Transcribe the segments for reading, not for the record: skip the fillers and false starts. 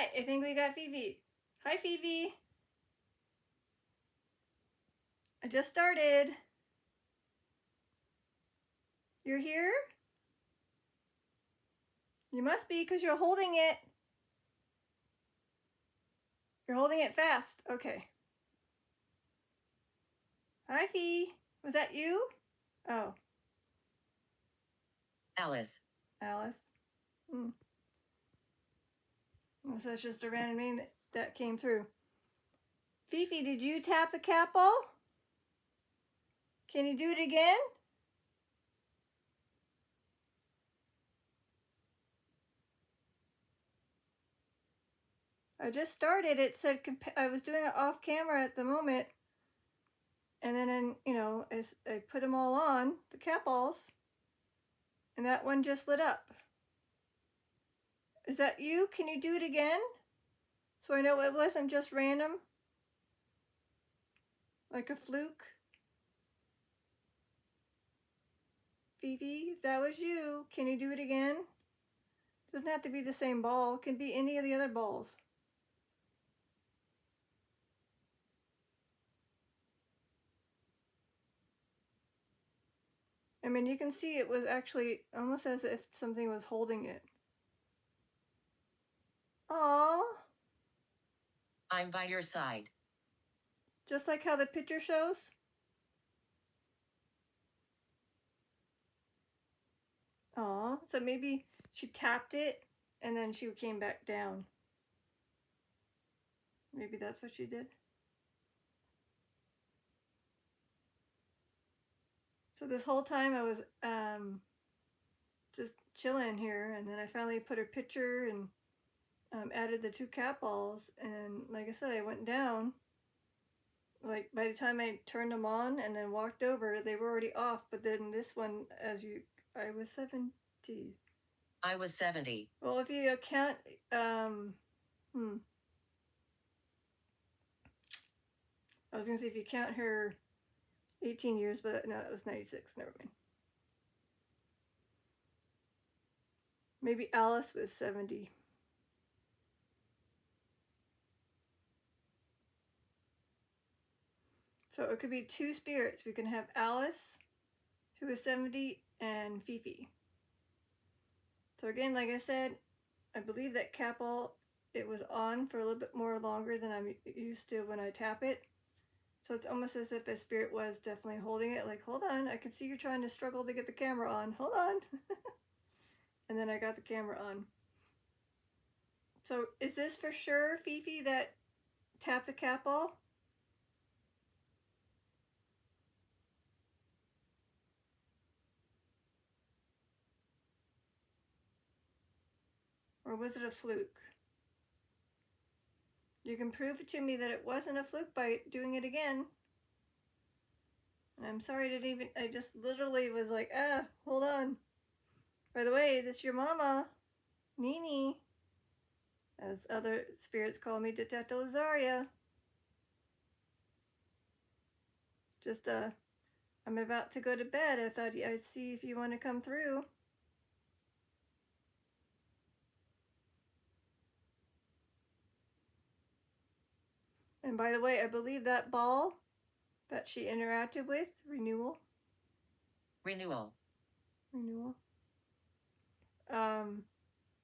right, I think we got Phoebe. Hi, Phoebe. I just started. You're here? You must be because you're holding it. You're holding it fast. Okay. Hi, Phoebe. Was that you? Oh. Alice. Alice. Unless that's just a random name that came through. Fifi, did you tap the cat ball? Can you do it again? I just started. It said I was doing it off camera at the moment. And then, I put them all on, the cat balls. And that one just lit up. Is that you? Can you do it again? So I know it wasn't just random. Like a fluke. Fifi, if that was you, can you do it again? Doesn't have to be the same ball. It can be any of the other balls. I mean, you can see it was actually almost as if something was holding it. Aww. I'm by your side. Just like how the picture shows. Aw, so maybe she tapped it and then she came back down. Maybe that's what she did. So this whole time I was just chilling here, and then I finally put her picture and added the 2 cat balls, and like I said, I went down. Like by the time I turned them on and then walked over, they were already off. But then this one, I was 70. I was 70. Well, if you count, I was gonna say if you count her 18 years, but no, that was 96. Never mind. Maybe Alice was 70. So it could be 2 spirits. We can have Alice, who is 70, and Fifi. So again, like I said, I believe that cat ball, it was on for a little bit more longer than I'm used to when I tap it. So it's almost as if a spirit was definitely holding it. Like, hold on, I can see you're trying to struggle to get the camera on. Hold on. And then I got the camera on. So is this for sure, Fifi, that tapped the cat ball? Or was it a fluke? You can prove it to me that it wasn't a fluke by doing it again. And I'm sorry I just literally was like, hold on. By the way, this is your mama, Nini, as other spirits call me, Detective Lazaria. Just, I'm about to go to bed. I thought I'd see if you want to come through. And by the way, I believe that ball that she interacted with, renewal,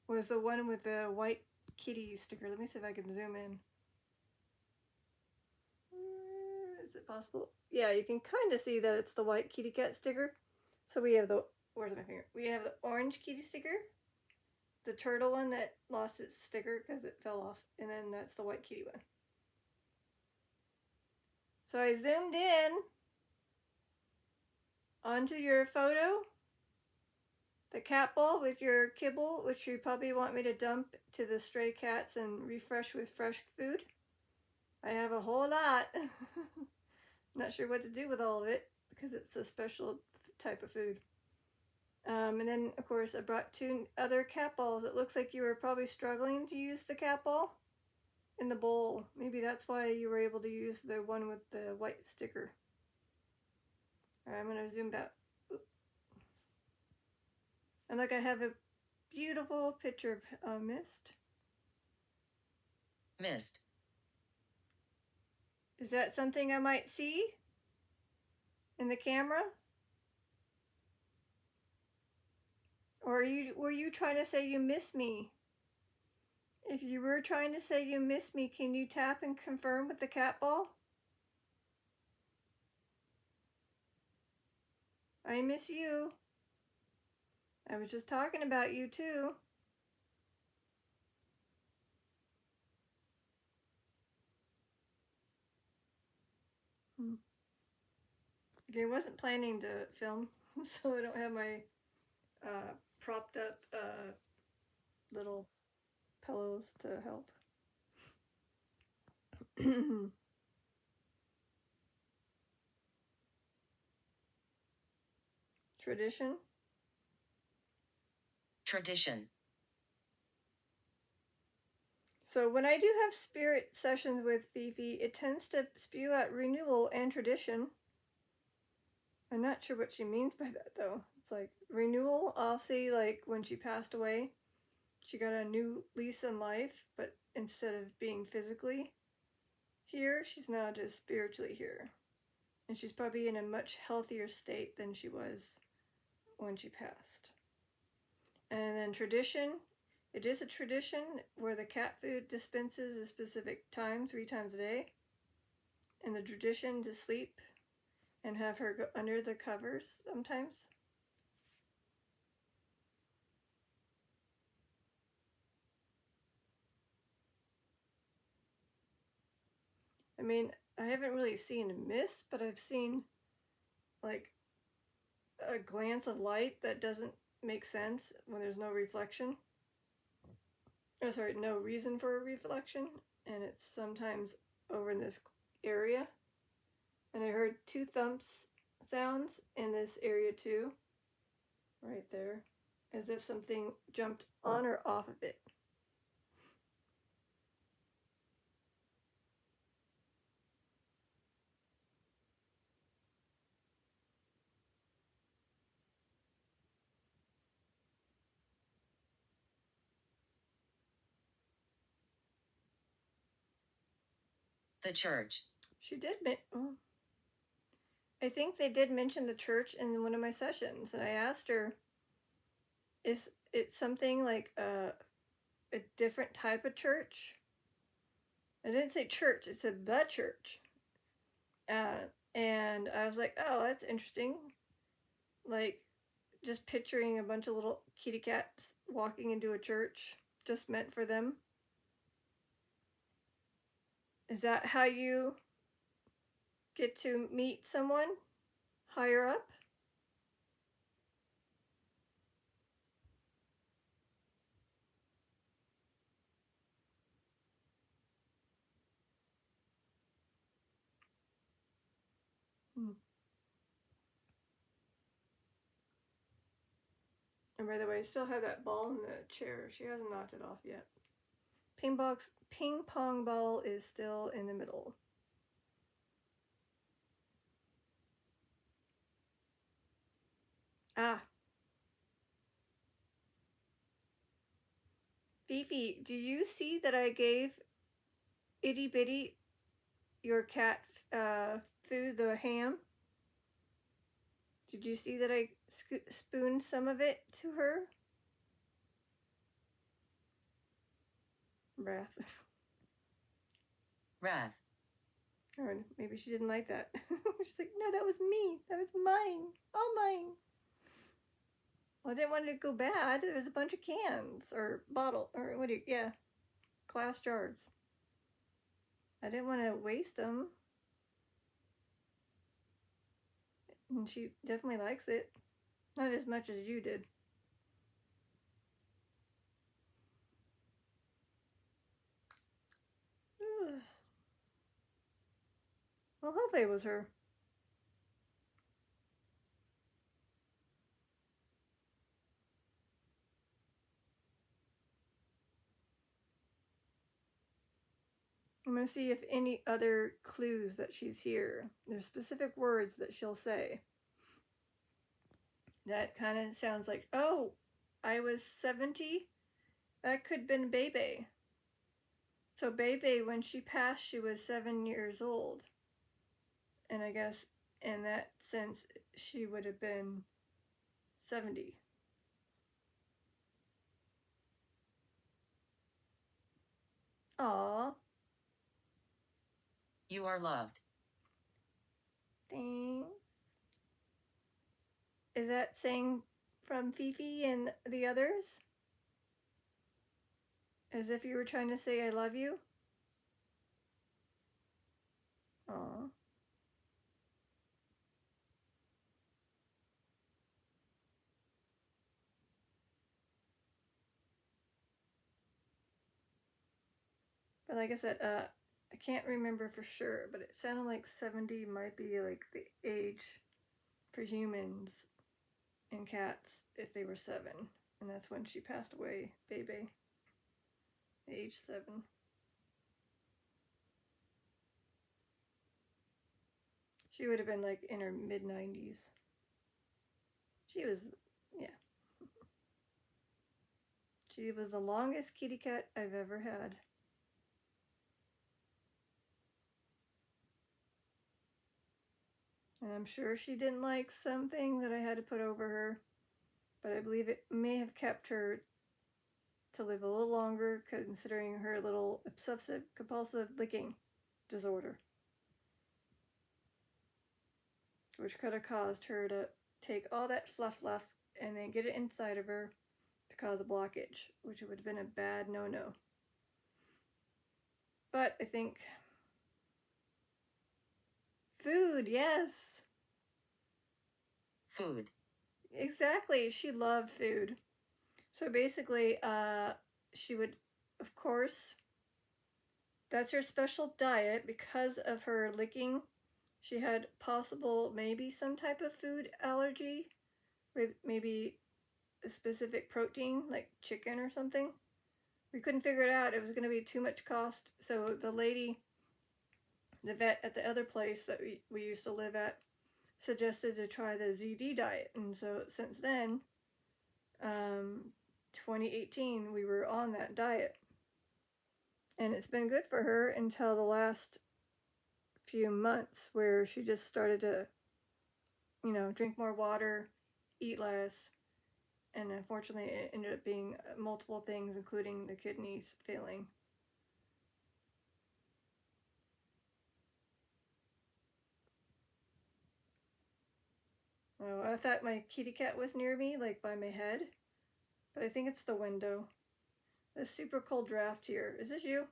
was the one with the white kitty sticker. Let me see if I can zoom in. Is it possible? Yeah, you can kind of see that it's the white kitty cat sticker. So we have where's my finger? We have the orange kitty sticker, the turtle one that lost its sticker because it fell off, and then that's the white kitty one. So I zoomed in onto your photo, the cat ball with your kibble, which you probably want me to dump to the stray cats and refresh with fresh food. I have a whole lot. Not sure what to do with all of it because it's a special type of food. And then, of course, I brought 2 other cat balls. It looks like you were probably struggling to use the cat ball in the bowl. Maybe that's why you were able to use the one with the white sticker. All right, I'm going to zoom out. And look, I have a beautiful picture of mist. Missed. Is that something I might see in the camera? Or were you trying to say you miss me? If you were trying to say you miss me, can you tap and confirm with the cat ball? I miss you. I was just talking about you too. Okay, I wasn't planning to film, so I don't have my propped up little pillows to help. Tradition. Tradition. So when I do have spirit sessions with FiFi, it tends to spew out renewal and tradition. I'm not sure what she means by that though. It's like renewal, I'll see like when she passed away, she got a new lease on life, but instead of being physically here, she's now just spiritually here. And she's probably in a much healthier state than she was when she passed. And then tradition, it is a tradition where the cat food dispenses a specific time, 3 times a day. And the tradition to sleep and have her go under the covers sometimes. I mean, I haven't really seen a mist, but I've seen like a glance of light that doesn't make sense when there's no reflection. Oh, sorry, no reason for a reflection, and it's sometimes over in this area. And I heard 2 thumps sounds in this area too, right there, as if something jumped on or off of it. The church. She did. I think they did mention the church in one of my sessions, and I asked her, "Is it something like a different type of church?" I didn't say church; it said the church. And I was like, "Oh, that's interesting." Like, just picturing a bunch of little kitty cats walking into a church, just meant for them. Is that how you get to meet someone higher up? And by the way, I still have that ball in the chair. She hasn't knocked it off yet. Ping pong ball is still in the middle. Ah. FiFi, do you see that I gave Itty Bitty your cat food, the ham? Did you see that I spooned some of it to her? Wrath. Wrath. Or maybe she didn't like that. She's like, no, that was me. That was mine. All mine. Well, I didn't want it to go bad. There was a bunch of cans or bottle or what do you, yeah, glass jars. I didn't want to waste them. And she definitely likes it. Not as much as you did. Ugh. Well, hopefully it was her. I'm going to see if any other clues that she's here. There's specific words that she'll say. That kind of sounds like, oh, I was 70? That could have been Bebe. So Bebe, when she passed, she was 7 years old. And I guess in that sense, she would have been 70. Aw, You are loved. thanks. Is that saying from FiFi and the others? As if you were trying to say I love you? Aw. But like I said, I can't remember for sure, but it sounded like 70 might be like the age for humans and cats if they were 7. And that's when she passed away, Bebe, age 7. She would have been like in her mid-90s. She was, yeah. She was the longest kitty cat I've ever had. And I'm sure she didn't like something that I had to put over her, but I believe it may have kept her to live a little longer considering her little obsessive compulsive licking disorder, which could have caused her to take all that fluff and then get it inside of her to cause a blockage, which would have been a bad no-no. But I think food, yes. Food. Exactly. She loved food. So basically, she would, of course, that's her special diet because of her licking. She had possible, maybe some type of food allergy with maybe a specific protein, like chicken or something. We couldn't figure it out. It was going to be too much cost. So the lady, the vet at the other place that we used to live at, suggested to try the ZD diet. And so since then, 2018, we were on that diet. And it's been good for her until the last few months where she just started to, drink more water, eat less, and unfortunately it ended up being multiple things, including the kidneys failing. Oh, I thought my kitty cat was near me, like by my head, but I think it's the window. This super cold draft here. Is this you?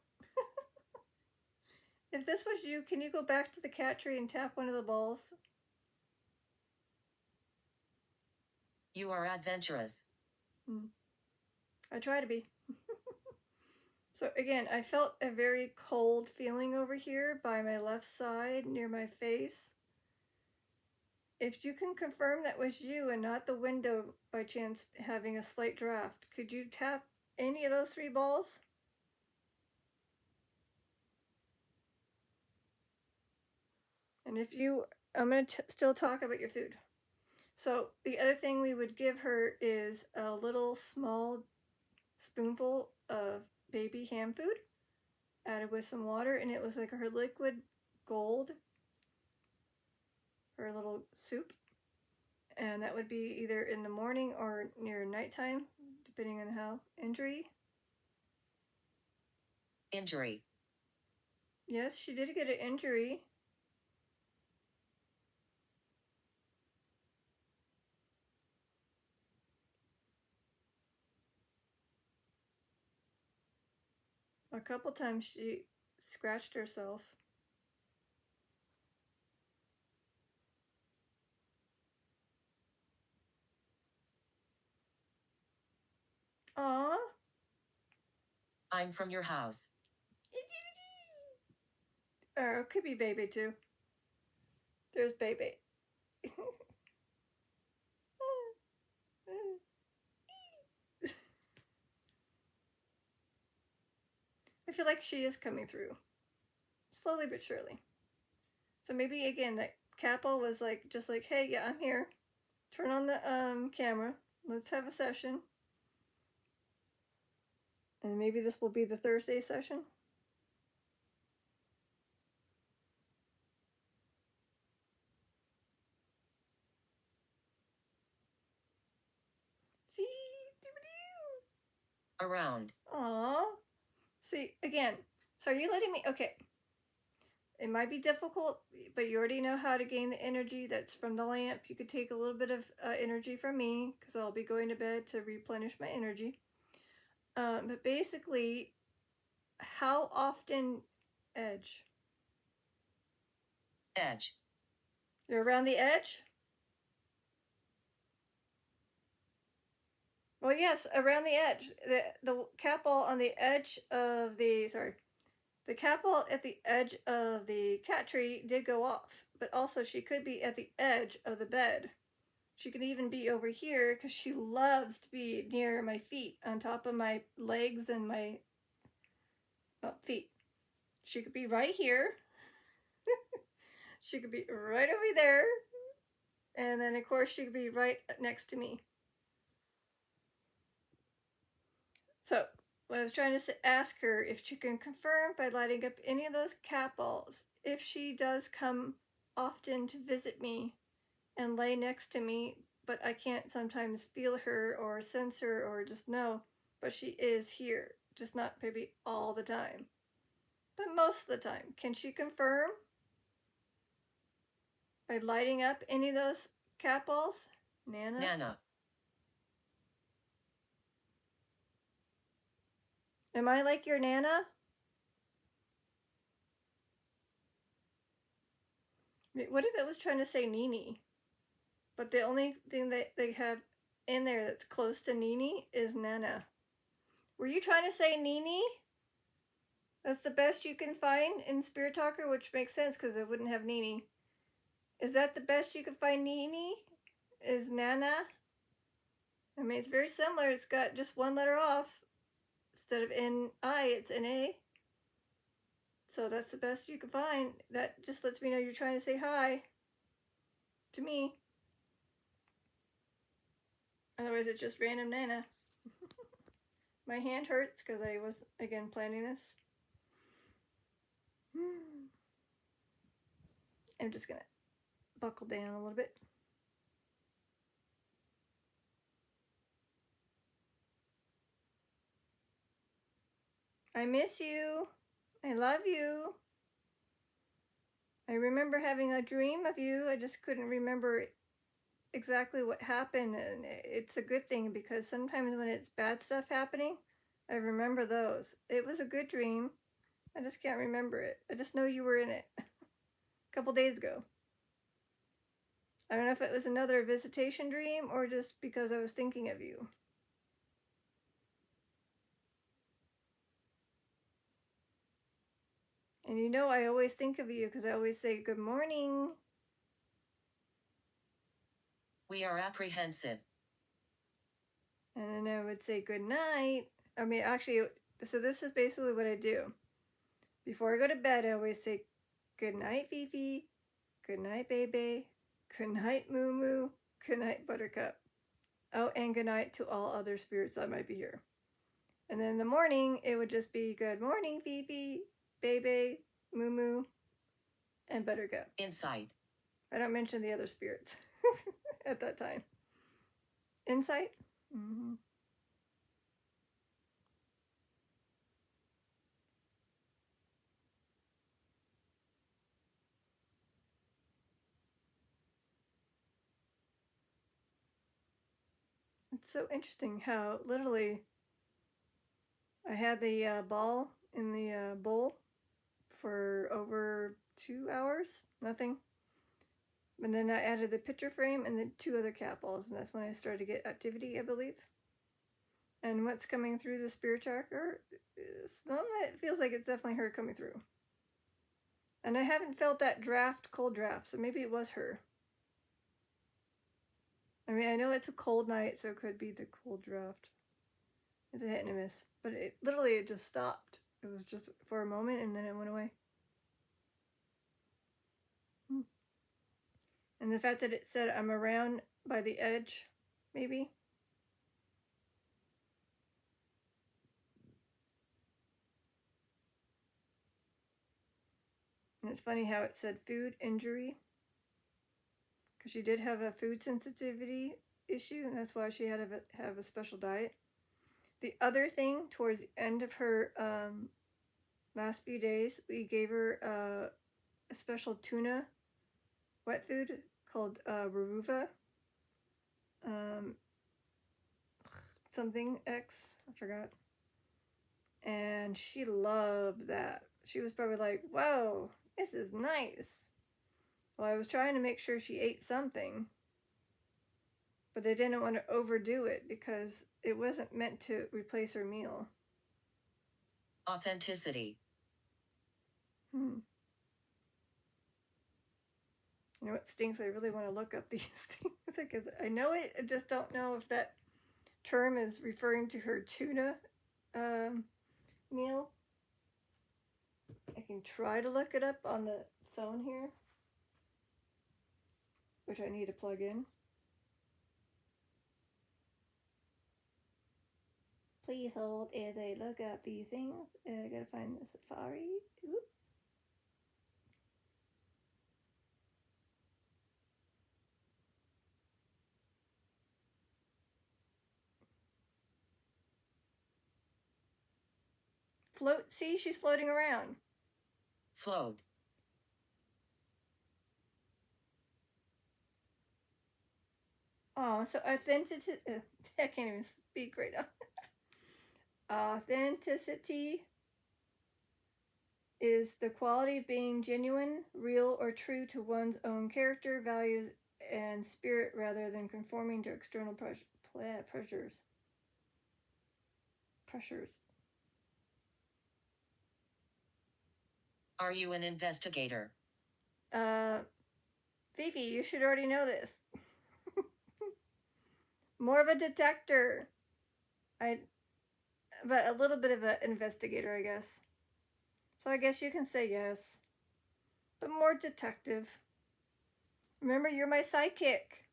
If this was you, can you go back to the cat tree and tap one of the balls? You are adventurous. I try to be. So again, I felt a very cold feeling over here by my left side near my face. If you can confirm that was you and not the window by chance having a slight draft, could you tap any of those 3 balls? And if you, I'm going to still talk about your food. So the other thing we would give her is a little small spoonful of baby ham food added with some water, and it was like her liquid gold, her little soup. And that would be either in the morning or near nighttime, depending on how injury. Injury. Yes, she did get an injury. A couple times she scratched herself. Aww. I'm from your house. Or it could be Baby too. There's Baby. I feel like she is coming through. Slowly but surely. So maybe again that Capel was like just like, hey, yeah, I'm here. Turn on the camera. Let's have a session. And maybe this will be the Thursday session. Around. Aw. See, again, so are you letting me? Okay. It might be difficult, but you already know how to gain the energy that's from the lamp. You could take a little bit of energy from me because I'll be going to bed to replenish my energy. But basically, how often edge? Edge. You're around the edge? Well, yes, around the edge. The cat ball on the edge of the, sorry, the cat ball at the edge of the cat tree did go off, but also she could be at the edge of the bed. She could even be over here because she loves to be near my feet, on top of my legs and my feet. She could be right here. She could be right over there. And then, of course, she could be right next to me. So, what I was trying to ask her, if she can confirm by lighting up any of those cat balls, if she does come often to visit me and lay next to me, but I can't sometimes feel her or sense her or just know, but she is here, just not maybe all the time, but most of the time. Can she confirm by lighting up any of those cat balls? Nana? Nana. Am I like your Nana? What if it was trying to say Nini? But the only thing that they have in there that's close to Nini is Nana. Were you trying to say Nini? That's the best you can find in Spirit Talker, which makes sense because it wouldn't have Nini. Is that the best you can find Nini? Is Nana? I mean, it's very similar. It's got just one letter off. Instead of N-I, it's N-A. So that's the best you can find. That just lets me know you're trying to say hi to me. Otherwise, it's just random Nana. My hand hurts because I was, again, planning this. I'm just going to buckle down a little bit. I miss you. I love you. I remember having a dream of you. I just couldn't remember exactly what happened. And it's a good thing because sometimes when it's bad stuff happening, I remember those. It was a good dream. I just can't remember it. I just know you were in it a couple days ago. I don't know if it was another visitation dream or just because I was thinking of you. And you know I always think of you because I always say good morning. We are apprehensive. And then I would say good night. I mean, actually, so this is basically what I do. Before I go to bed, I always say good night, FiFi. Good night, baby. Good night, Moo Moo. Good night, Buttercup. Oh, and good night to all other spirits that might be here. And then in the morning, it would just be good morning, FiFi, baby, Moo Moo, and Buttercup. Insight. I don't mention the other spirits at that time. Insight? Mm-hmm. It's so interesting how literally I had the ball in the bowl for over 2 hours, nothing. And then I added the picture frame and then 2 other cat balls, and that's when I started to get activity, I believe. And what's coming through the spirit tracker, some of it feels like it's definitely her coming through. And I haven't felt that cold draft, so maybe it was her. I mean, I know it's a cold night, so it could be the cold draft. It's a hit and a miss. But it literally just stopped. It was just for a moment, and then it went away. And the fact that it said I'm around by the edge, maybe. And it's funny how it said food injury. Because she did have a food sensitivity issue, and that's why she had to have a special diet. the other thing, towards the end of her last few days, we gave her a special tuna wet food called Raruva. Something X, I forgot. And she loved that. She was probably like, whoa, this is nice. Well, I was trying to make sure she ate something, but I didn't want to overdo it because it wasn't meant to replace her meal. Authenticity. You know what stinks? I really want to look up these things because I know it. I just don't know if that term is referring to her tuna meal. I can try to look it up on the phone here, which I need to plug in. Please hold as I look up these things. I gotta find the Safari. Oop. Float. See, she's floating around. Float. Oh, so authenticity. I can't even speak right now. Authenticity is the quality of being genuine, real, or true to one's own character, values, and spirit rather than conforming to external pressures. Are you an investigator? Fifi, you should already know this. More of a detector. But a little bit of an investigator, I guess. So I guess you can say yes. But more detective. Remember, you're my psychic.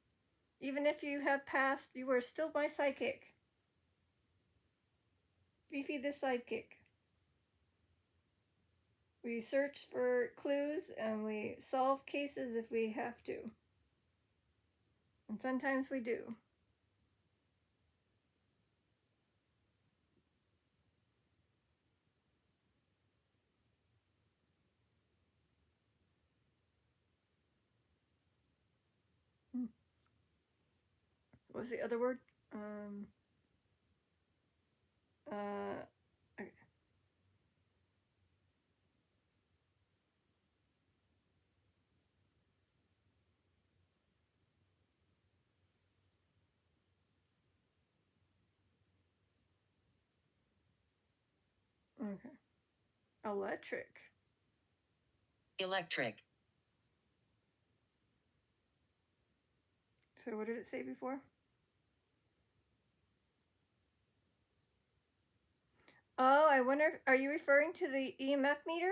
Even if you have passed, you are still my psychic. Fifi the psychic. We search for clues and we solve cases if we have to. And sometimes we do. What was the other word? Okay. Okay. Electric. Electric. So what did it say before? Oh, I wonder, are you referring to the EMF meter?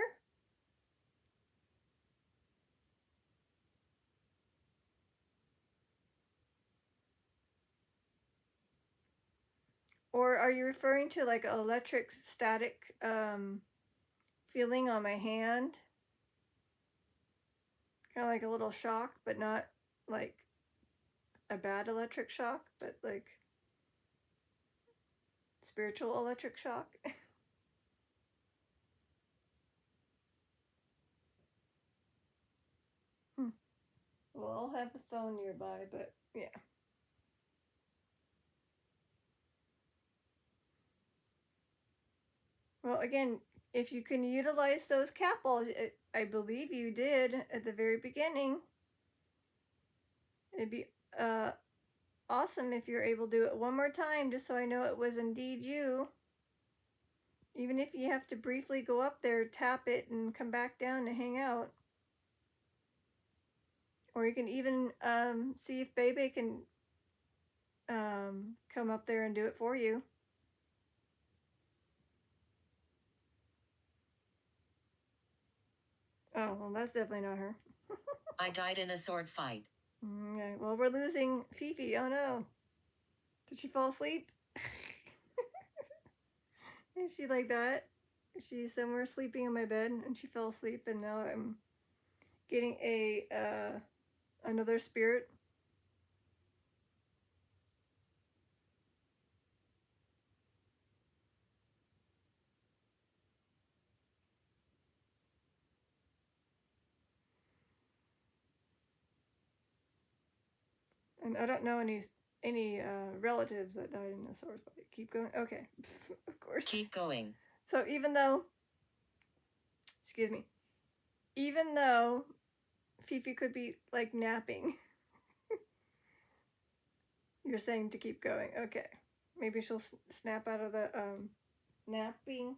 Or are you referring to like an electric static feeling on my hand? Kind of like a little shock, but not like a bad electric shock, but like spiritual electric shock. Well, I'll have the phone nearby, but yeah. Well, again, if you can utilize those cat balls, I believe you did at the very beginning. It'd be awesome if you're able to do it one more time, just so I know it was indeed you. Even if you have to briefly go up there, tap it, and come back down to hang out. Or you can even see if Bebe can come up there and do it for you. Oh, well, that's definitely not her. I died in a sword fight. Okay, well, we're losing Fifi. Oh no. Did she fall asleep? Is she like that? She's somewhere sleeping in my bed and she fell asleep, and now I'm getting another spirit. And I don't know any relatives that died in a sword fight. Keep going. Okay, of course. Keep going. So even though, excuse me, even though FiFi could be like napping, you're saying to keep going. Okay, maybe she'll snap out of the napping.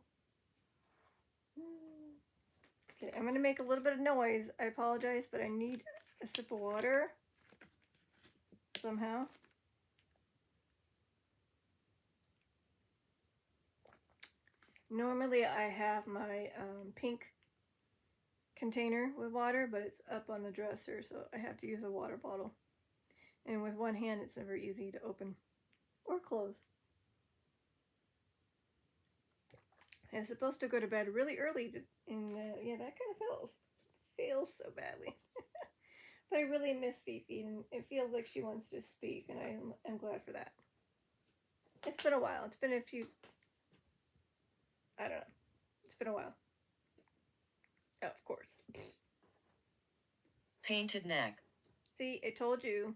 Okay, I'm gonna make a little bit of noise. I apologize, but I need a sip of water somehow. Normally I have my pink container with water, but it's up on the dresser, so I have to use a water bottle. And with one hand, it's never easy to open or close. I was supposed to go to bed really early, and yeah, that kind of fails so badly. But I really miss FiFi, and it feels like she wants to speak, and I'm glad for that. It's been a while. It's been a few, I don't know. It's been a while. Oh, of course. Painted neck. See, I told you.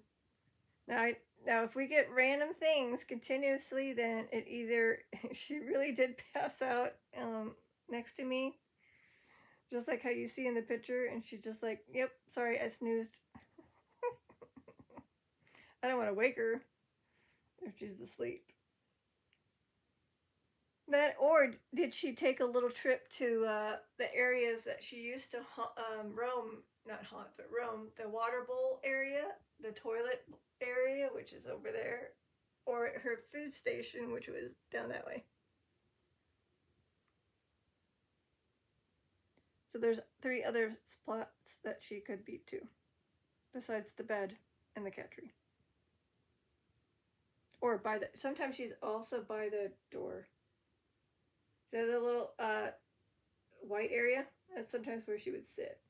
Now, if we get random things continuously, then it either she really did pass out next to me, just like how you see in the picture, and she's just like, "Yep, sorry, I snoozed." I don't want to wake her if she's asleep. That, or did she take a little trip to the areas that she used to roam? Not haunt, but roam. The water bowl area, the toilet area, which is over there, or her food station, which was down that way. So there's 3 other spots that she could be to, besides the bed and the cat tree. Or by the, sometimes she's also by the door. So the little white area, that's sometimes where she would sit.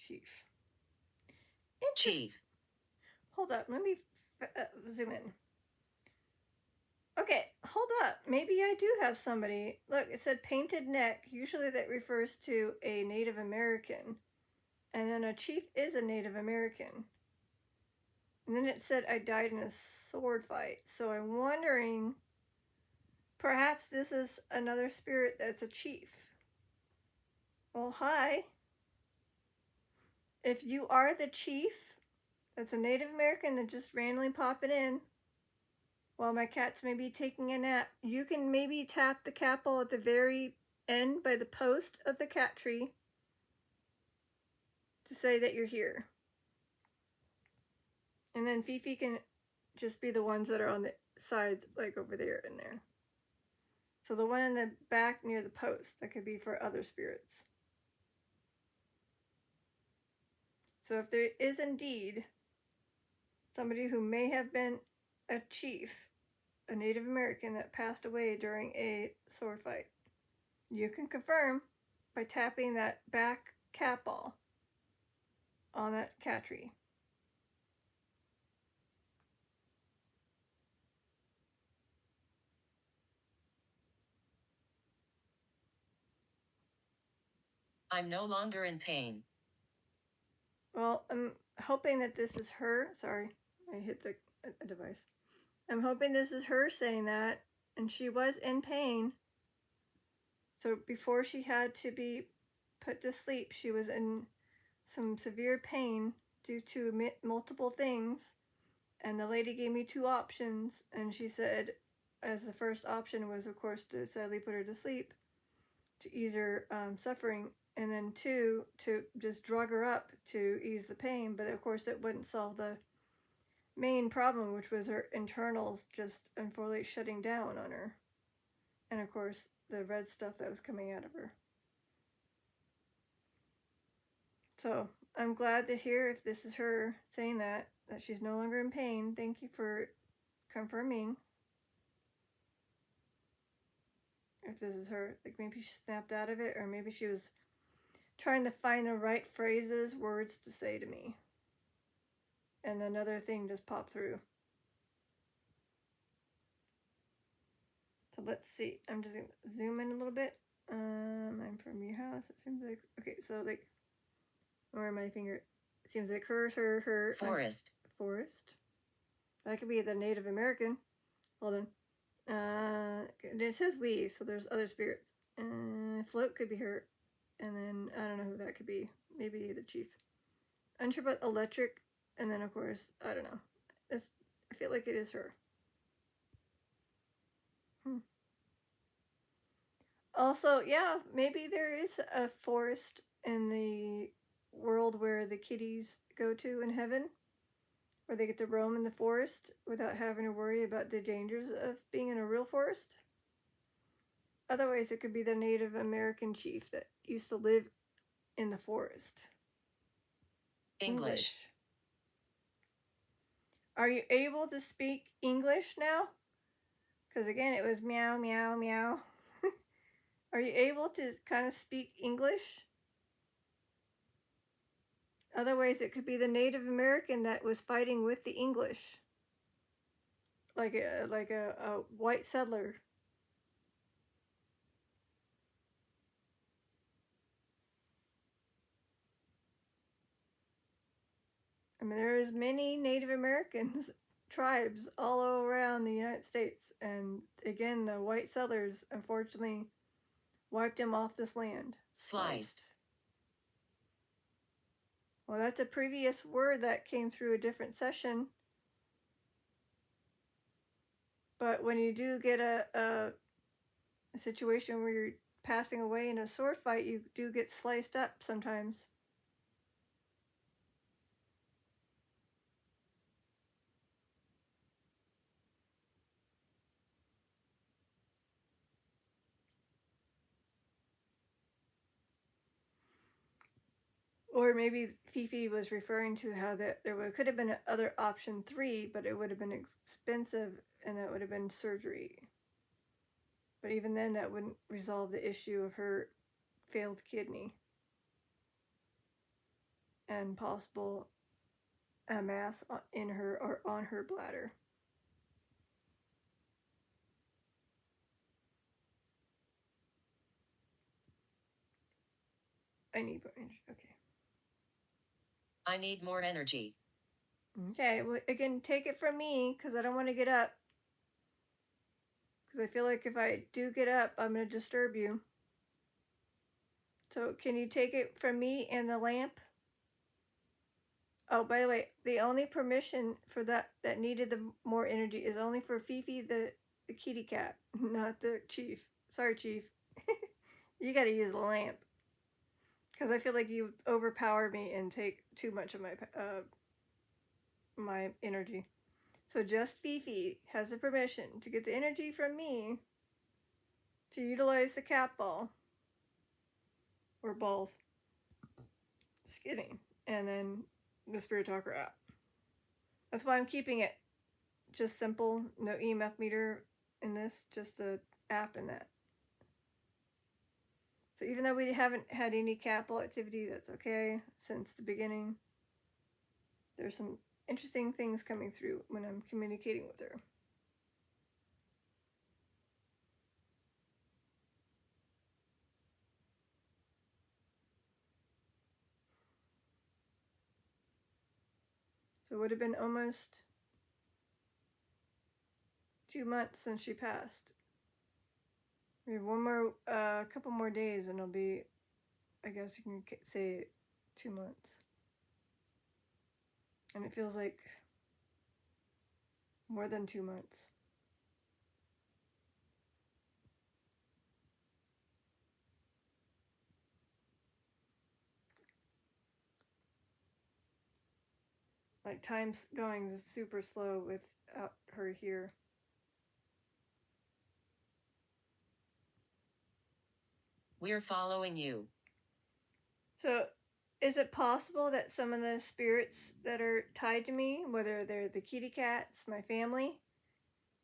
Chief. Chief. Hold up, let me zoom in. Okay, hold up. Maybe I do have somebody. Look, it said painted neck. Usually that refers to a Native American. And then a chief is a Native American. And then it said I died in a sword fight. So I'm wondering, perhaps this is another spirit that's a chief. Well, hi. If you are the chief, that's a Native American that just randomly popping in while my cat's maybe taking a nap, you can maybe tap the cat ball at the very end by the post of the cat tree to say that you're here. And then FiFi can just be the ones that are on the sides, like over there and there. So the one in the back near the post, that could be for other spirits. So if there is indeed somebody who may have been a chief, a Native American that passed away during a sword fight, you can confirm by tapping that back cat ball on that cat tree. I'm no longer in pain. Well, I'm hoping that this is her. Sorry, I hit the device. I'm hoping this is her saying that, and she was in pain. So before she had to be put to sleep, she was in some severe pain due to multiple things. And the lady gave me 2 options, and she said, as the first option was, of course, to sadly put her to sleep to ease her suffering, and then 2, to just drug her up to ease the pain. But of course, it wouldn't solve the main problem, which was her internals just unfortunately shutting down on her. And of course, the red stuff that was coming out of her. So I'm glad to hear, if this is her saying that she's no longer in pain. Thank you for confirming. If this is her, like maybe she snapped out of it, or maybe she was trying to find the right phrases, words to say to me. And another thing just popped through. So let's see. I'm just going to zoom in a little bit. I'm from your house. It seems like, okay, so like, where my finger, it seems like her. Forest. Forest. That could be the Native American. Hold on. It says we, so there's other spirits. Float could be her. And then, I don't know who that could be. Maybe the chief. Unsure about electric. And then, of course, I don't know. I feel like it is her. Also, yeah, maybe there is a forest in the world where the kitties go to in heaven, where they get to roam in the forest without having to worry about the dangers of being in a real forest. Otherwise, it could be the Native American chief that used to live in the forest. English. Are you able to speak English now? Because again, it was meow, meow, meow. Are you able to kind of speak English? Otherwise, it could be the Native American that was fighting with the English. Like a white settler. I mean, there's many Native Americans tribes all around the United States. And again, the white settlers, unfortunately, wiped them off this land. Sliced. Well, that's a previous word that came through a different session. But when you do get a situation where you're passing away in a sword fight, you do get sliced up sometimes. Or maybe FiFi was referring to how that there could have been another option 3, but it would have been expensive and that would have been surgery. But even then, that wouldn't resolve the issue of her failed kidney and possible mass in her or on her bladder. I need more energy. Okay. I need more energy. Okay, well, again, take it from me because I don't want to get up. Because I feel like if I do get up, I'm going to disturb you. So can you take it from me and the lamp? Oh, by the way, the only permission for that needed the more energy is only for FiFi, the kitty cat, not the chief. Sorry, chief. You got to use the lamp. Because I feel like you overpower me and take too much of my energy. So just FiFi has the permission to get the energy from me to utilize the cat ball. Or balls. Just kidding. And then the Spirit Talker app. That's why I'm keeping it just simple. No EMF meter in this. Just the app and that. So even though we haven't had any cat ball activity, that's okay since the beginning. There's some interesting things coming through when I'm communicating with her. So it would have been almost 2 months since she passed. We have a couple more days and it'll be, I guess you can say 2 months. And it feels like more than 2 months. Like time's going super slow without her here. We're following you. So is it possible that some of the spirits that are tied to me, whether they're the kitty cats, my family,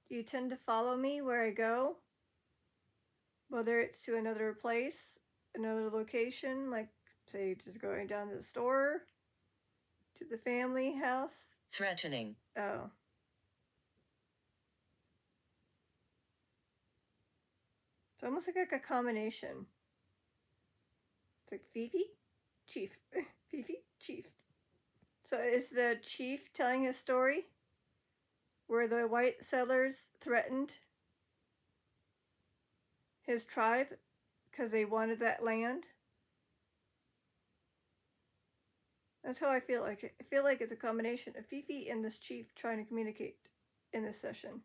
do you tend to follow me where I go? Whether it's to another place, another location, like Say just going down to the store, to the family house. Threatening. Oh. It's almost like a combination. It's like FiFi, Chief. FiFi, Chief. So is the chief telling his story where the white settlers threatened his tribe because they wanted that land? That's how I feel like it. I feel like it's a combination of FiFi and this chief trying to communicate in this session.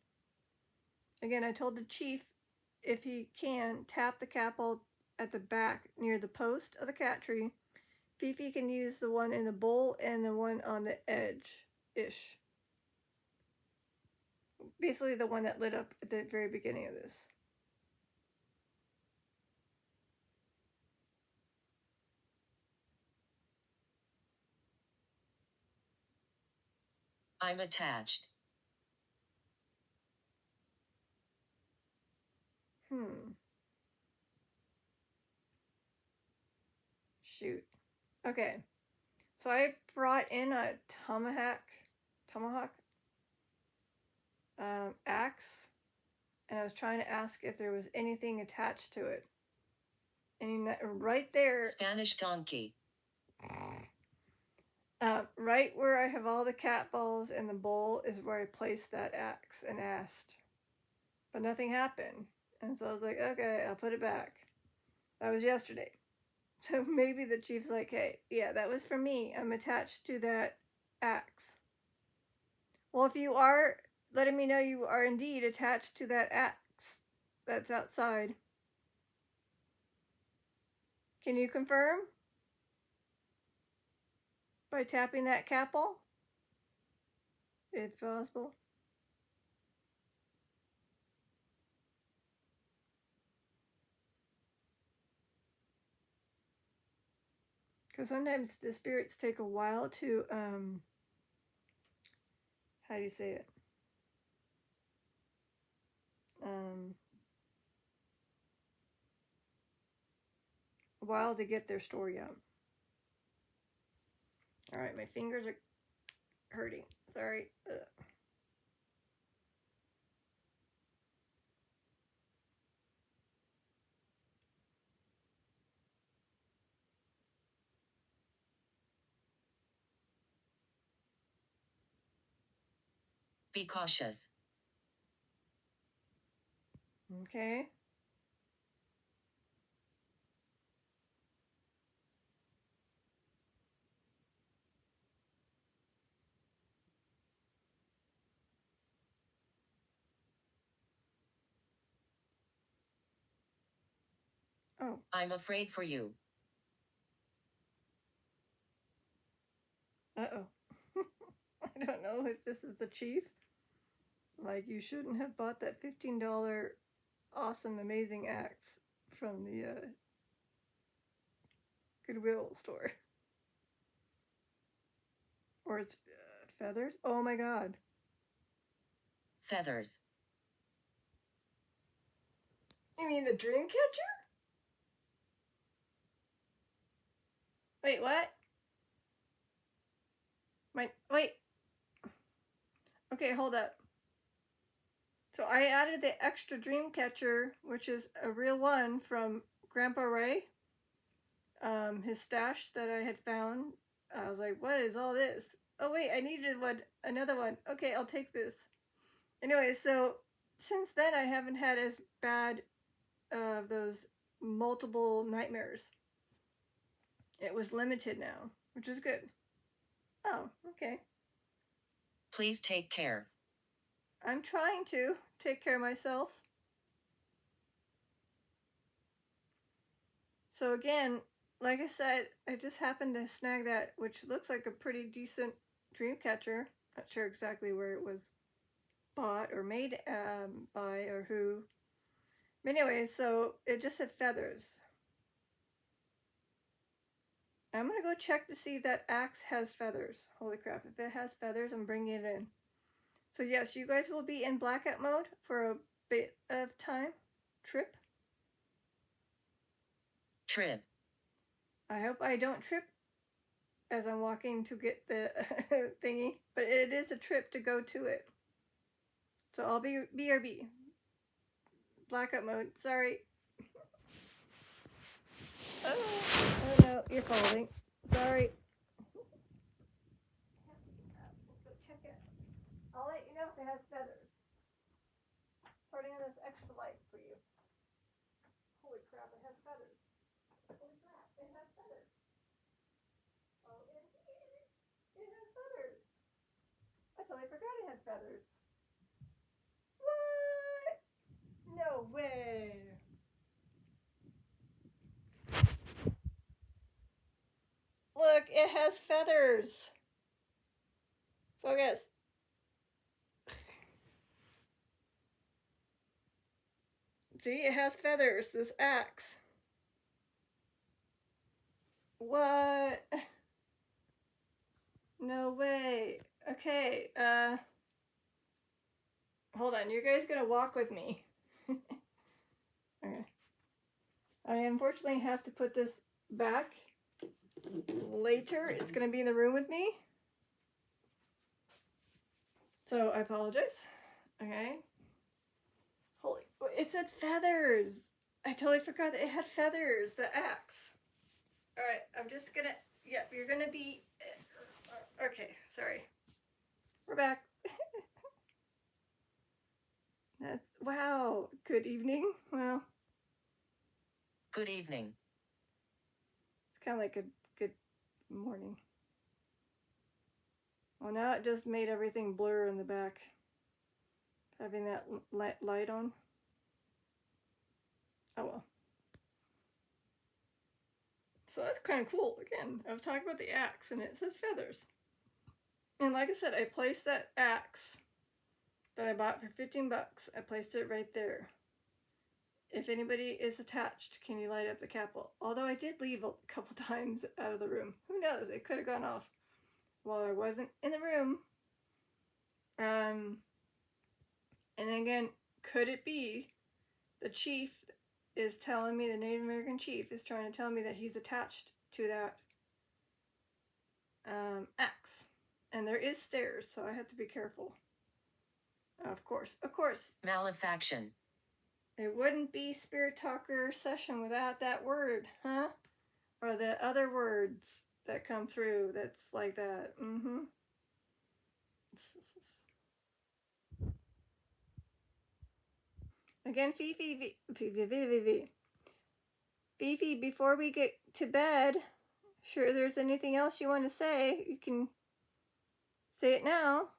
Again, I told the chief if he can tap the capel at the back near the post of the cat tree. FiFi can use the one in the bowl and the one on the edge-ish. Basically the one that lit up at the very beginning of this. I'm attached. Shoot. Okay. So I brought in a tomahawk axe, and I was trying to ask if there was anything attached to it. And right there, Spanish donkey. Right where I have all the cat balls and the bowl is where I placed that axe and asked. But nothing happened. And so I was like, okay, I'll put it back. That was yesterday. So maybe the chief's like, hey, yeah, that was for me. I'm attached to that axe. Well, if you are letting me know you are indeed attached to that axe that's outside, can you confirm? By tapping that capel? If possible. Because sometimes the spirits take a while to, how do you say it? A while to get their story out. Alright, my fingers are hurting. Sorry. Ugh. Be cautious. Okay. Oh. I'm afraid for you. Uh-oh. I don't know if this is the chief. Like, you shouldn't have bought that $15 awesome, amazing axe from the Goodwill store. Or it's feathers? Oh my god. Feathers. You mean the dream catcher? Wait, what? Wait. Okay, hold up. So I added the extra dream catcher, which is a real one from Grandpa Ray. His stash that I had found. I was like, what is all this? Oh wait, I needed another one. Okay, I'll take this. Anyway, so since then I haven't had as bad of those multiple nightmares. It was limited now, which is good. Oh, okay. Please take care. I'm trying to take care of myself. So again, like I said, I just happened to snag that, which looks like a pretty decent dream catcher. Not sure exactly where it was bought or made by or who. But anyway, so it just said feathers. I'm going to go check to see if that axe has feathers. Holy crap, if it has feathers, I'm bringing it in. So yes, you guys will be in blackout mode for a bit of time. Trip. I hope I don't trip as I'm walking to get the thingy, but it is a trip to go to it. So I'll be BRB. Blackout mode. Sorry. Oh no, you're falling. Sorry. Let's go check it. I'll let you know if it has feathers. Turning on this extra light for you. Holy crap, it has feathers. Holy crap, it has feathers. OMG, it has feathers. I totally forgot it had feathers. What? No way. Look, it has feathers. Focus. See, it has feathers, this axe. What? No way. Okay, hold on, you guys gonna walk with me. Okay. I unfortunately have to put this back later. It's gonna be in the room with me. So I apologize. Okay. Holy, it said feathers. I totally forgot that it had feathers, the axe. All right, I'm just gonna, yep, you're gonna be, okay, sorry. We're back. That's, wow, good evening. Well, Good evening. it's kind of like a good morning. Well, now it just made everything blur in the back. Having that light on. Oh well. So that's kind of cool. Again, I was talking about the axe and it says feathers. And like I said, I placed that axe that I bought for 15 bucks. I placed it right there. If anybody is attached, can you light up the capsule? Although I did leave a couple times out of the room. Who knows? It could have gone off while I wasn't in the room. And again, could it be the chief is telling me, the Native American chief is trying to tell me that he's attached to that axe. And there is stairs, so I have to be careful. Of course. Malefaction. It wouldn't be Spirit Talker session without that word, huh? Or the other words that come through that's like that. Mm-hmm. Again, FiFi, before we get to bed, sure there's anything else you want to say, you can say it now.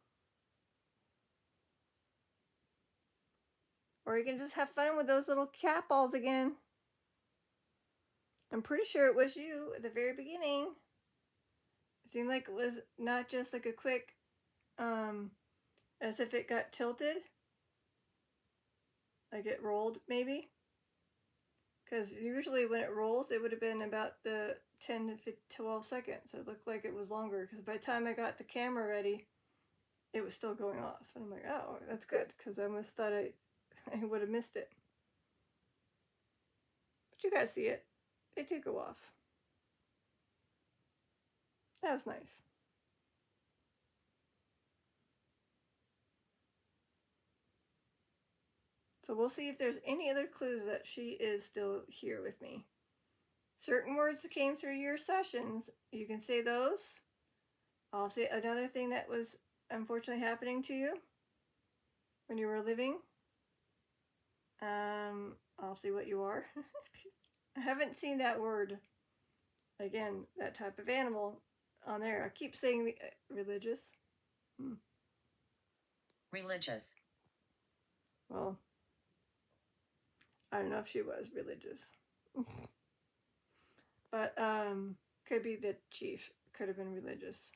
Or you can just have fun with those little cat balls again. I'm pretty sure it was you at the very beginning. It seemed like it was not just like a quick, as if it got tilted. Like it rolled, maybe. Because usually when it rolls, it would have been about the 10 to 12 seconds. It looked like it was longer. Because by the time I got the camera ready, it was still going off. And I'm like, oh, that's good. Because I almost thought I would have missed it. But you guys see it. It did go off. That was nice. So we'll see if there's any other clues that she is still here with me. Certain words that came through your sessions, you can say those. I'll say another thing that was unfortunately happening to you when you were living. I'll see what you are. I haven't seen that word. Again, that type of animal on there. I keep saying the religious. Religious. Well, I don't know if she was religious. But could be the chief. Could have been religious.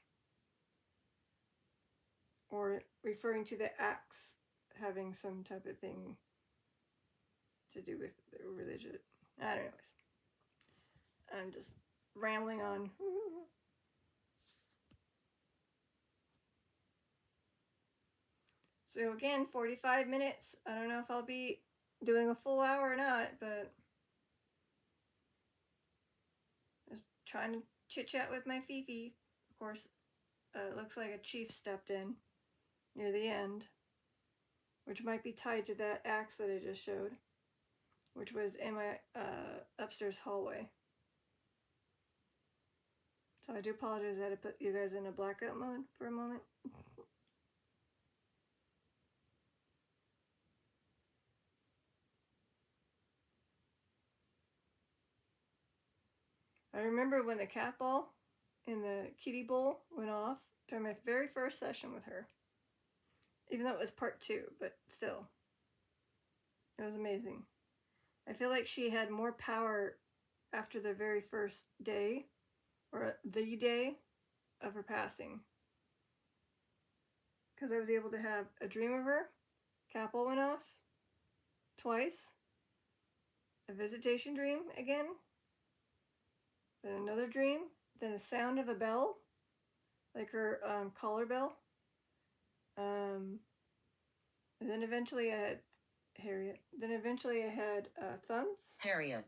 Or referring to the axe having some type of thing to do with religion. I don't know. I'm just rambling on. So again, 45 minutes. I don't know if I'll be doing a full hour or not, but just trying to chit chat with my FiFi. Of course, it looks like a chief stepped in near the end, which might be tied to that axe that I just showed, which was in my upstairs hallway. So I do apologize that I put you guys in a blackout mode for a moment. I remember when the cat ball in the kitty bowl went off during my very first session with her. Even though it was part 2, but still. It was amazing. I feel like she had more power after the very first day, or the day of her passing. Because I was able to have a dream of her, cat ball went off twice, a visitation dream again, then another dream, then a sound of a bell, like her collar bell. And then eventually I had Harriet. Then eventually I had Thumbs. Harriet.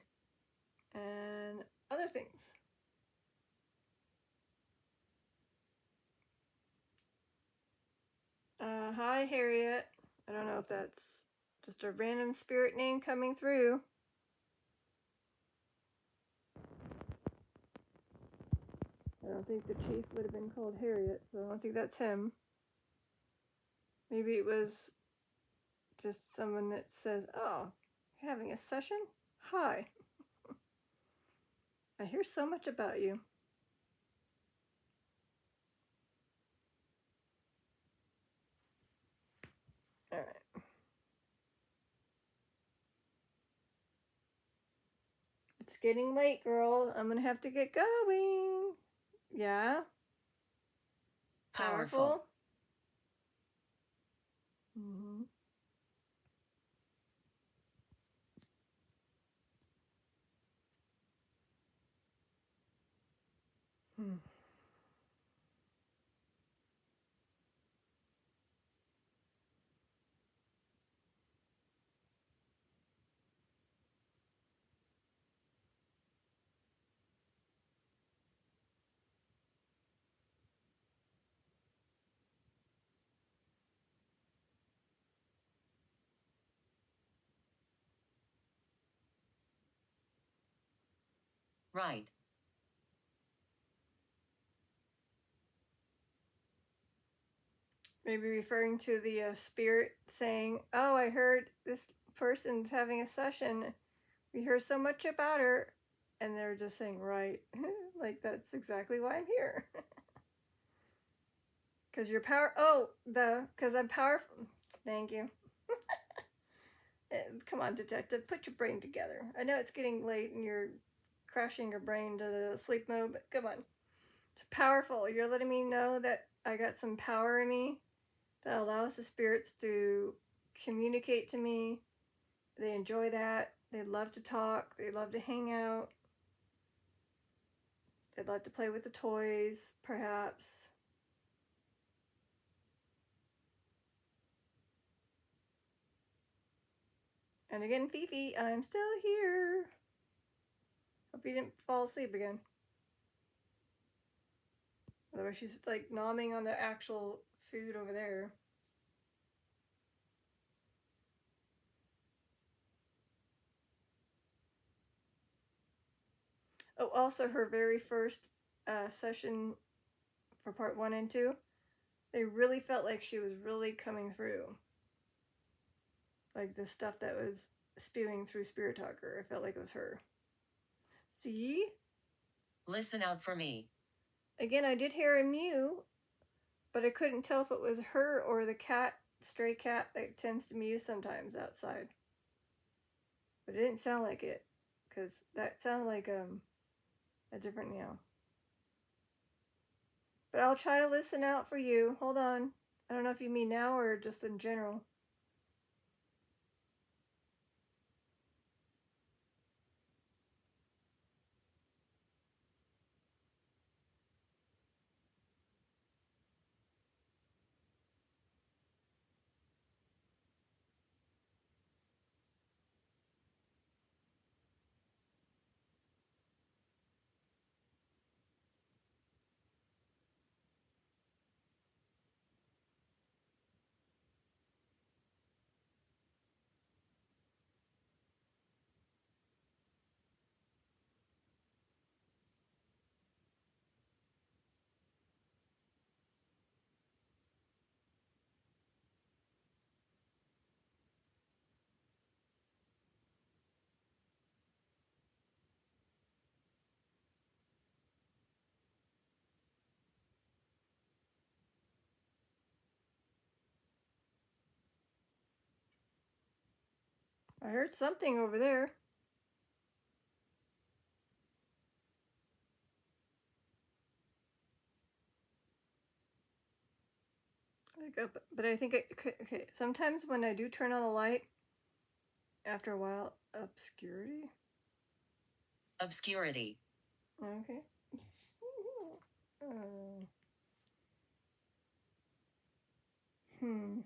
And other things. Hi, Harriet. I don't know if that's just a random spirit name coming through. I don't think the chief would have been called Harriet, so I don't think that's him. Maybe it was just someone that says, oh, you're having a session? Hi. I hear so much about you. All right. It's getting late, girl. I'm going to have to get going. Yeah? Powerful. Mm-hmm. Right. Maybe referring to the spirit saying, oh, I heard this person's having a session. We hear so much about her. And they're just saying, right. Like, that's exactly why I'm here. Because you're because I'm powerful. Thank you. Come on, detective, put your brain together. I know it's getting late and you're crashing your brain to the sleep mode, but come on. It's powerful. You're letting me know that I got some power in me that allows the spirits to communicate to me. They enjoy that. They love to talk. They love to hang out. They'd like to play with the toys, perhaps. And again, FiFi, I'm still here. Hope you didn't fall asleep again. Otherwise, she's like nomming on the actual food over there. Oh, also her very first session for part 1 and 2, they really felt like she was really coming through. Like the stuff that was spewing through Spirit Talker, I felt like it was her. See? Listen out for me. Again, I did hear a mew, but I couldn't tell if it was her or the cat, stray cat that tends to mew sometimes outside. But it didn't sound like it, because that sounded like a different meow. But I'll try to listen out for you. Hold on. I don't know if you mean now or just in general. I heard something over there. But I think it could. Okay, sometimes when I do turn on the light, after a while, obscurity. Obscurity. Okay. Uh, hmm.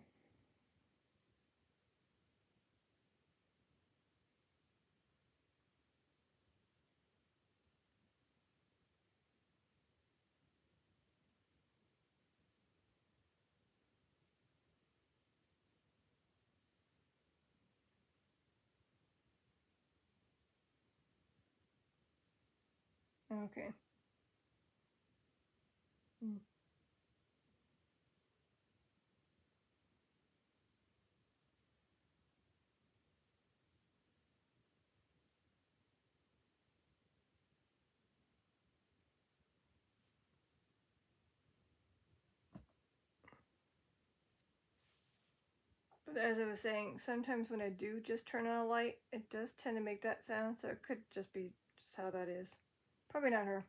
Okay. Hmm. But as I was saying, sometimes when I do just turn on a light, it does tend to make that sound. So it could just be just how that is. Probably not her.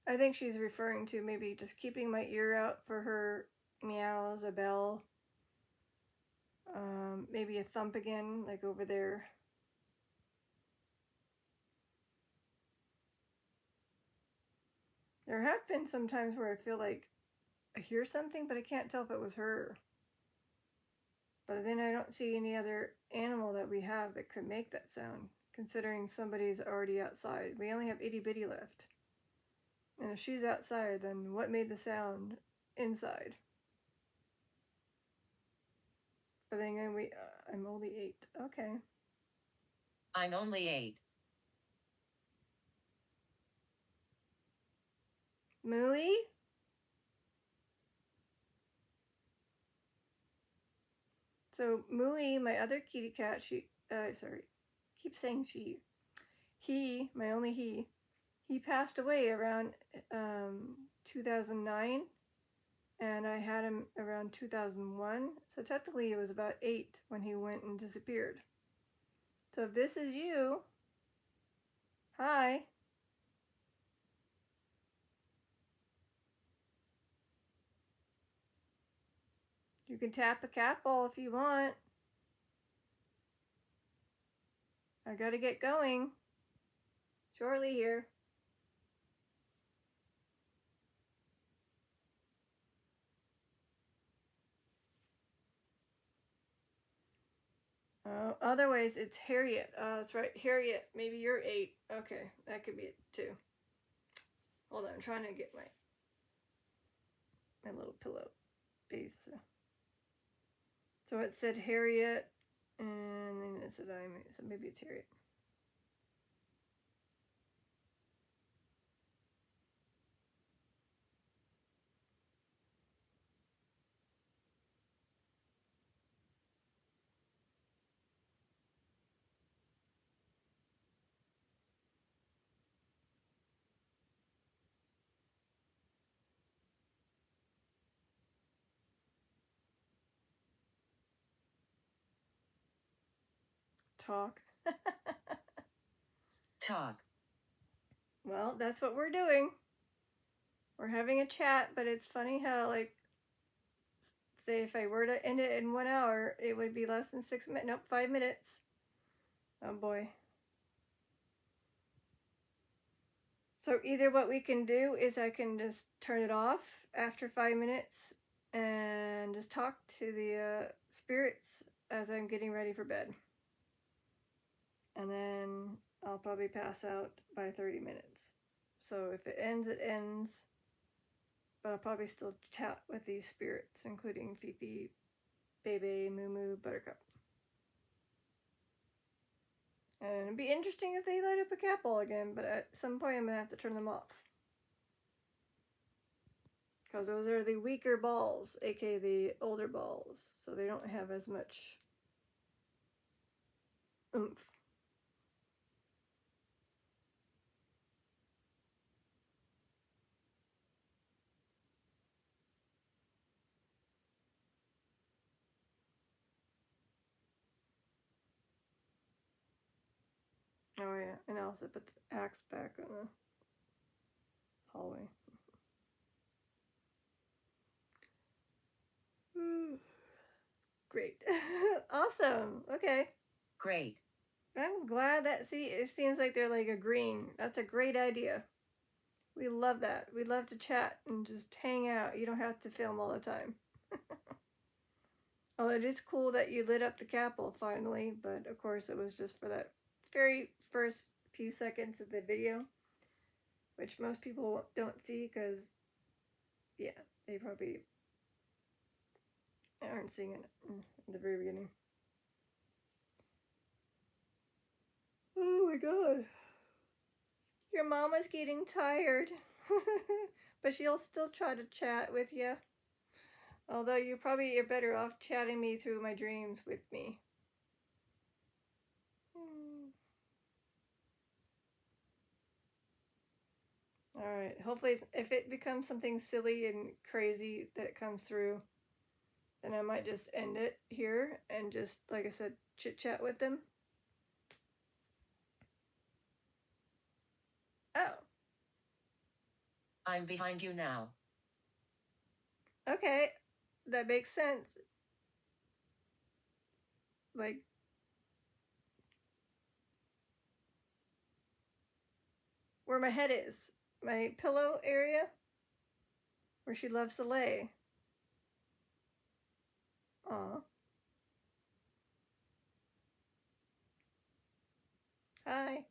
I think she's referring to maybe just keeping my ear out for her meows, a bell, maybe a thump again, like over there. There have been some times where I feel like I hear something, but I can't tell if it was her. But then I don't see any other animal that we have that could make that sound, considering somebody's already outside. We only have itty bitty left. And if she's outside, then what made the sound inside? But then again, I'm only 8. Okay. I'm only 8. Mooey? So Mooey, my other kitty cat, keep saying she. He, my only he passed away around 2009, and I had him around 2001. So technically, it was about 8 when he went and disappeared. So if this is you, hi. You can tap a cat ball if you want. I gotta get going shortly here. Otherwise, it's Harriet. That's right, Harriet. Maybe you're 8. Okay, that could be it too. Hold on, I'm trying to get my little pillow base. So it said Harriet, and then it said so maybe it's Harriet. Talk. Talk. Well, that's what we're doing. We're having a chat, but it's funny how, like, say if I were to end it in 1 hour, it would be less than 6 minutes. Nope, 5 minutes. Oh boy. So either what we can do is I can just turn it off after 5 minutes and just talk to the spirits as I'm getting ready for bed. And then I'll probably pass out by 30 minutes. So if it ends, it ends. But I'll probably still chat with these spirits, including FiFi, Bebe, Moo Moo, Buttercup. And it'd be interesting if they light up a cat ball again, but at some point I'm going to have to turn them off. Because those are the weaker balls, aka the older balls. So they don't have as much oomph. yeah, and I also put the axe back on the hallway. Great. Awesome. Okay. Great. I'm glad that, see, it seems like they're like agreeing. That's a great idea. We love that. We love to chat and just hang out. You don't have to film all the time. Oh, it is cool that you lit up the Capitol finally, but of course it was just for that very first few seconds of the video, which most people don't see because, yeah, they probably aren't seeing it in the very beginning. Oh my god. Your mama's getting tired. But she'll still try to chat with you. Although you probably are better off chatting me through my dreams with me. Alright, hopefully if it becomes something silly and crazy that comes through, then I might just end it here and just, like I said, chit chat with them. Oh. I'm behind you now. Okay, that makes sense. Like, where my head is, my pillow area, where she loves to lay. Aw. Hi.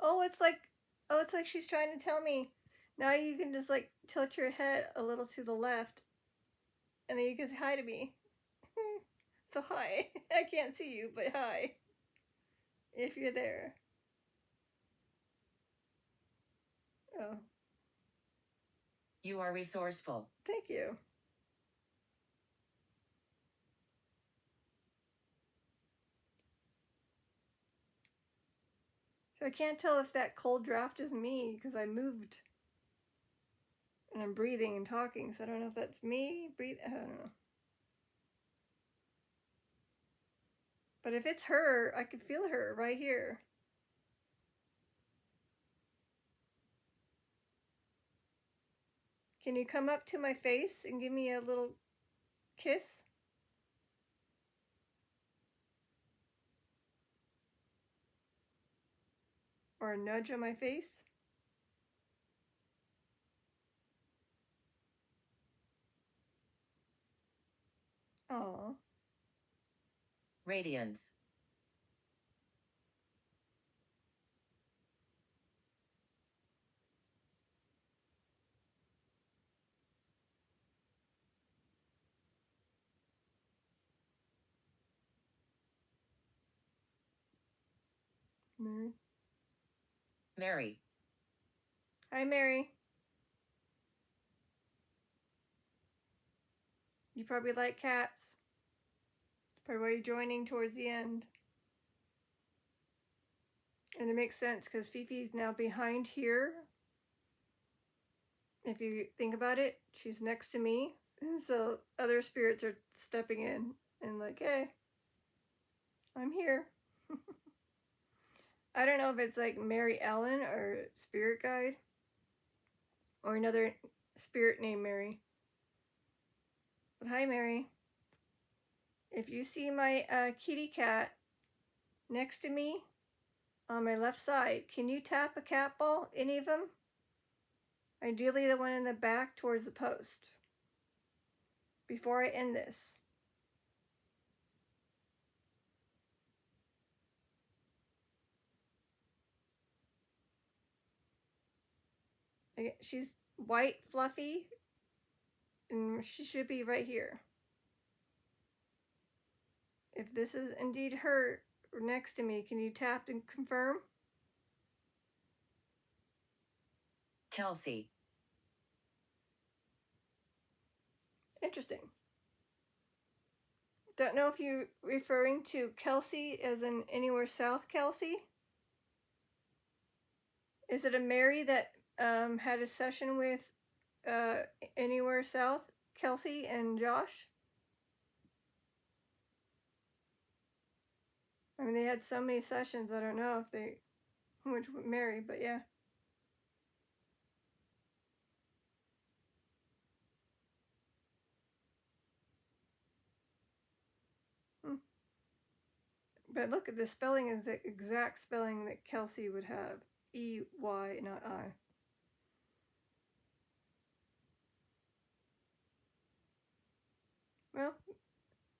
Oh, it's like she's trying to tell me. Now you can just like tilt your head a little to the left, and then you can say hi to me. So hi. I can't see you, but hi. If you're there. Oh, You are resourceful. thank you. So I can't tell if that cold draft is me because I moved. And I'm breathing and talking, so I don't know if that's me. I don't know. But if it's her, I can feel her right here. Can you come up to my face and give me a little kiss? Or a nudge on my face? Aw. Radiance. Mary. Mary. Hi, Mary. You probably like cats. Probably why you're joining towards the end. And it makes sense because FiFi's now behind here. If you think about it, she's next to me. And so other spirits are stepping in and like, hey, I'm here. I don't know if it's like Mary Ellen or spirit guide or another spirit named Mary. But hi, Mary. If you see my kitty cat next to me on my left side, can you tap a cat ball? Any of them? Ideally the one in the back towards the post. Before I end this. She's white, fluffy, and she should be right here. If this is indeed her next to me, can you tap and confirm? Kelsey. Interesting. Don't know if you're referring to Kelsey as in anywhere south Kelsey. Is it a Mary that had a session with anywhere south Kelsey and Josh? I mean, they had so many sessions. I don't know if they which Mary, but yeah. But look, the spelling is the exact spelling that Kelsey would have. E-Y, not I. Well,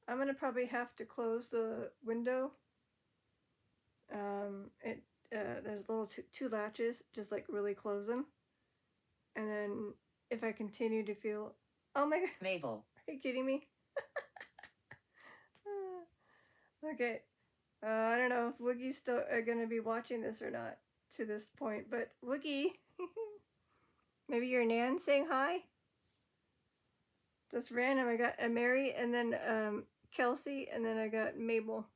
I'm going to probably have to close the window. There's little two latches, just like really close them. And then if I continue to feel, oh my God, Mabel. are you kidding me? Okay. I don't know if Woogie's still going to be watching this or not to this point, but Woogie, maybe your Nan saying hi? Just random. I got a Mary and then Kelsey and then I got Mabel.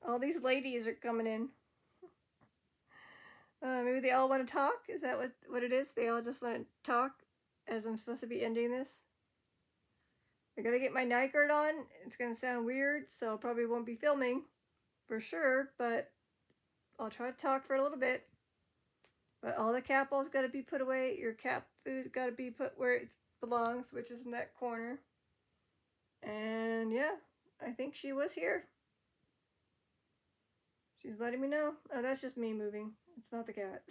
All these ladies are coming in. Maybe they all want to talk? Is that what it is? They all just want to talk as I'm supposed to be ending this? I gotta get my night guard on. It's gonna sound weird, so I probably won't be filming for sure, but I'll try to talk for a little bit. But all the cat balls gotta be put away. Your cat food's gotta be put where it belongs, which is in that corner. And yeah, I think she was here. She's letting me know. Oh, that's just me moving. It's not the cat.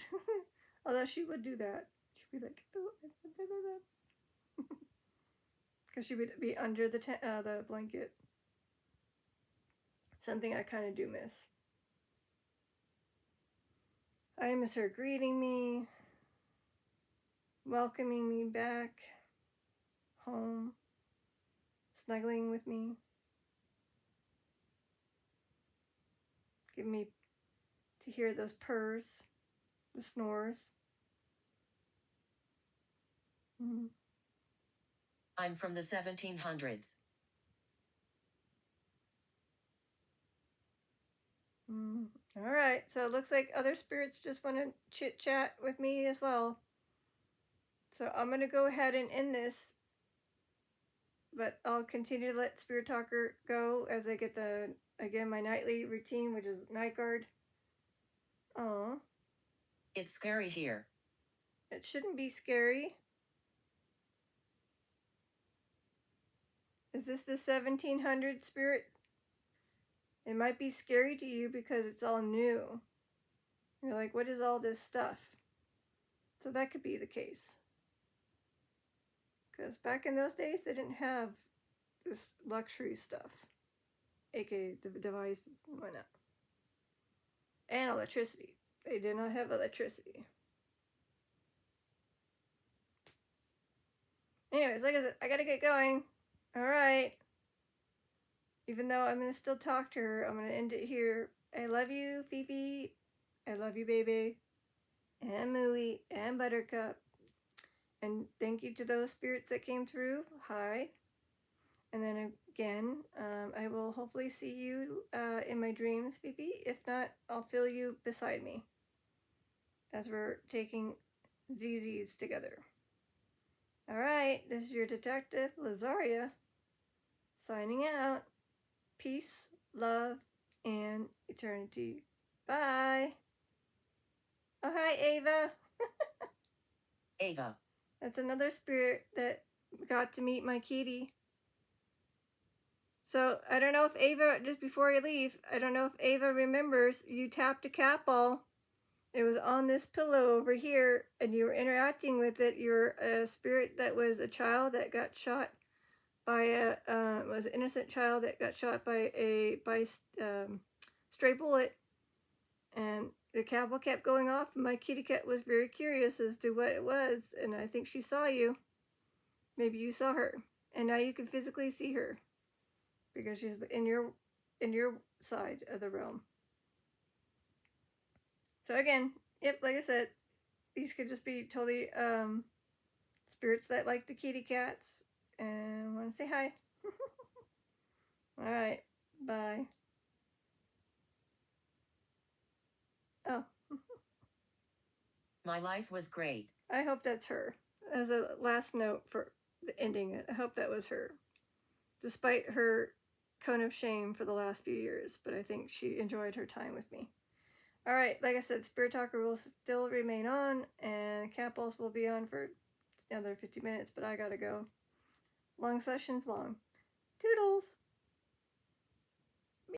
Although she would do that. She'd be like, oh, because she would be under the blanket. Something I kind of do miss. I miss her greeting me, welcoming me back home, snuggling with me, giving me to hear those purrs, the snores. Mm-hmm. I'm from the 1700s. All right, so it looks like other spirits just want to chit chat with me as well. So I'm going to go ahead and end this, but I'll continue to let Spirit Talker go as I get my nightly routine, which is night guard. Oh, it's scary here. It shouldn't be scary. Is this the 1700 spirit? It might be scary to you because it's all new. You're like, what is all this stuff? So that could be the case. Because back in those days, they didn't have this luxury stuff, aka the devices and whatnot. And electricity. They did not have electricity. Anyways, like I said, I gotta get going. Alright. Even though I'm gonna still talk to her, I'm gonna end it here. I love you, FiFi. I love you, baby. And Mooey. And Buttercup. And thank you to those spirits that came through. Hi. And then again, I will hopefully see you in my dreams, FiFi. If not, I'll feel you beside me as we're taking ZZs together. Alright, this is your detective, Lazaria, signing out. Peace, love, and eternity. Bye. Oh, hi, Ava. Ava. That's another spirit that got to meet my kitty. So, I don't know if Ava, just before I leave, I don't know if Ava remembers you tapped a cat ball. It was on this pillow over here, and you were interacting with it. You're a spirit that was a child that got shot by was an innocent child that got shot by a stray bullet, and the cat ball kept going off. And my kitty cat was very curious as to what it was, and I think she saw you. Maybe you saw her, and now you can physically see her because she's in your side of the realm. So again, yep, like I said, these could just be totally spirits that like the kitty cats and want to say hi. All right, bye. Oh. My life was great. I hope that's her. As a last note for ending it, I hope that was her. Despite her cone of shame for the last few years, but I think she enjoyed her time with me. Alright, like I said, Spirit Talker will still remain on, and Cat Balls will be on for another 50 minutes, but I gotta go. Long sessions long. Toodles!